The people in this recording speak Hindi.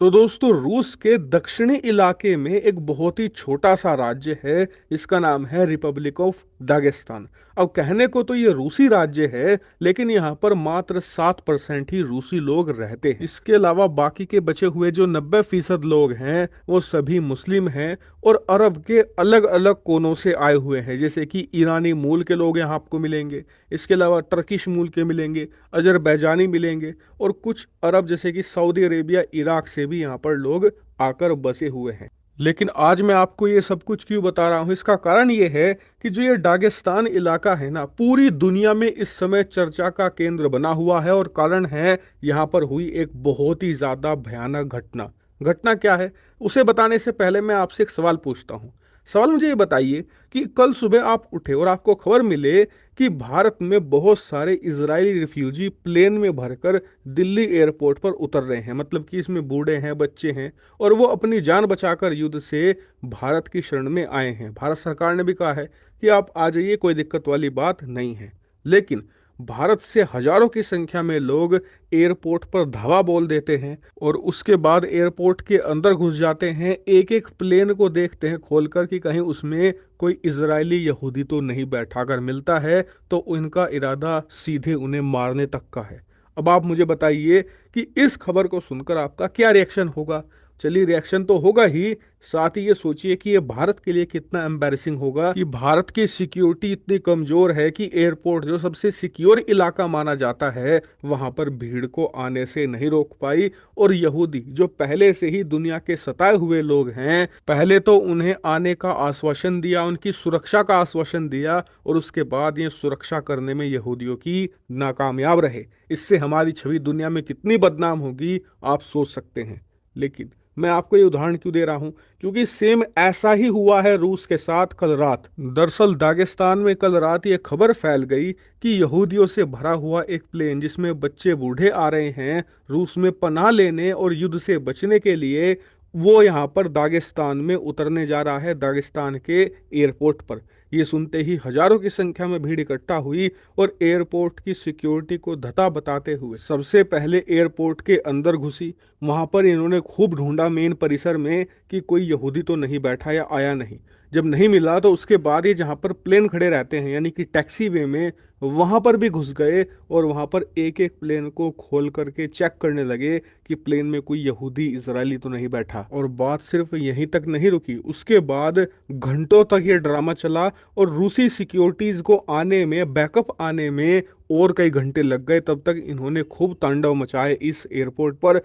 तो दोस्तों रूस के दक्षिणी इलाके में एक बहुत ही छोटा सा राज्य है। इसका नाम है रिपब्लिक ऑफ दागिस्तान। अब कहने को तो ये रूसी राज्य है, लेकिन यहाँ पर मात्र 7% ही रूसी लोग रहते हैं। इसके अलावा बाकी के बचे हुए जो 90% लोग हैं वो सभी मुस्लिम हैं और अरब के अलग अलग कोनों से आए हुए हैं, जैसे कि ईरानी मूल के लोग यहाँ आपको मिलेंगे। इसके अलावा टर्किश मूल के मिलेंगे, अजरबैजानी मिलेंगे और कुछ अरब जैसे कि सऊदी अरेबिया, इराक से भी यहाँ पर लोग आकर बसे हुए हैं। लेकिन आज मैं आपको ये सब कुछ क्यों बता रहा हूँ, इसका कारण ये है कि जो ये दागिस्तान इलाका है ना, पूरी दुनिया में इस समय चर्चा का केंद्र बना हुआ है। और कारण है यहाँ पर हुई एक बहुत ही ज्यादा भयानक घटना। घटना क्या है उसे बताने से पहले मैं आपसे एक सवाल पूछता हूँ। सवाल मुझे ये बताइए कि कल सुबह आप उठे और आपको खबर मिले कि भारत में बहुत सारे इजरायली रिफ्यूजी प्लेन में भरकर दिल्ली एयरपोर्ट पर उतर रहे हैं, मतलब कि इसमें बूढ़े हैं, बच्चे हैं, और वो अपनी जान बचाकर युद्ध से भारत की शरण में आए हैं। भारत सरकार ने भी कहा है कि आप आ जाइए, कोई दिक्कत वाली बात नहीं है। लेकिन भारत से हजारों की संख्या में लोग एयरपोर्ट पर धावा बोल देते हैं और उसके बाद एयरपोर्ट के अंदर घुस जाते हैं। एक एक प्लेन को देखते हैं खोलकर कि कहीं उसमें कोई इजरायली यहूदी तो नहीं बैठा। अगर मिलता है तो उनका इरादा सीधे उन्हें मारने तक का है। अब आप मुझे बताइए कि इस खबर को सुनकर आपका क्या रिएक्शन होगा। चलिए, रिएक्शन तो होगा ही, साथ ही ये सोचिए कि ये भारत के लिए कितना एम्बैरेसिंग होगा कि भारत की सिक्योरिटी इतनी कमजोर है कि एयरपोर्ट जो सबसे सिक्योर इलाका माना जाता है वहां पर भीड़ को आने से नहीं रोक पाई। और यहूदी जो पहले से ही दुनिया के सताए हुए लोग हैं, पहले तो उन्हें आने का आश्वासन दिया, उनकी सुरक्षा का आश्वासन दिया, और उसके बाद ये सुरक्षा करने में यहूदियों की नाकामयाब रहे। इससे हमारी छवि दुनिया में कितनी बदनाम होगी आप सोच सकते हैं। लेकिन मैं आपको ये उदाहरण क्यों दे रहा हूं, क्योंकि सेम ऐसा ही हुआ है रूस के साथ कल रात। दरअसल दागिस्तान में कल रात ये खबर फैल गई कि यहूदियों से भरा हुआ एक प्लेन जिसमें बच्चे बूढ़े आ रहे हैं रूस में पनाह लेने और युद्ध से बचने के लिए, वो यहाँ पर दागिस्तान में उतरने जा रहा है, दागिस्तान के एयरपोर्ट पर। ये सुनते ही हजारों की संख्या में भीड़ इकट्ठा हुई और एयरपोर्ट की सिक्योरिटी को धता बताते हुए सबसे पहले एयरपोर्ट के अंदर घुसी। वहां पर इन्होंने खूब ढूंढा मेन परिसर में कि कोई यहूदी तो नहीं बैठा या आया नहीं। जब नहीं मिला तो उसके बाद ये जहाँ पर प्लेन खड़े रहते हैं यानी कि टैक्सी वे में, वहां पर भी घुस गए और वहां पर एक एक प्लेन को खोल करके चेक करने लगे कि प्लेन में कोई यहूदी इजरायली तो नहीं बैठा। और बात सिर्फ यहीं तक नहीं रुकी, उसके बाद घंटों तक ये ड्रामा चला और रूसी सिक्योरिटीज को आने में, बैकअप आने में और कई घंटे लग गए। तब तक इन्होंने खूब तांडव मचाए इस एयरपोर्ट पर।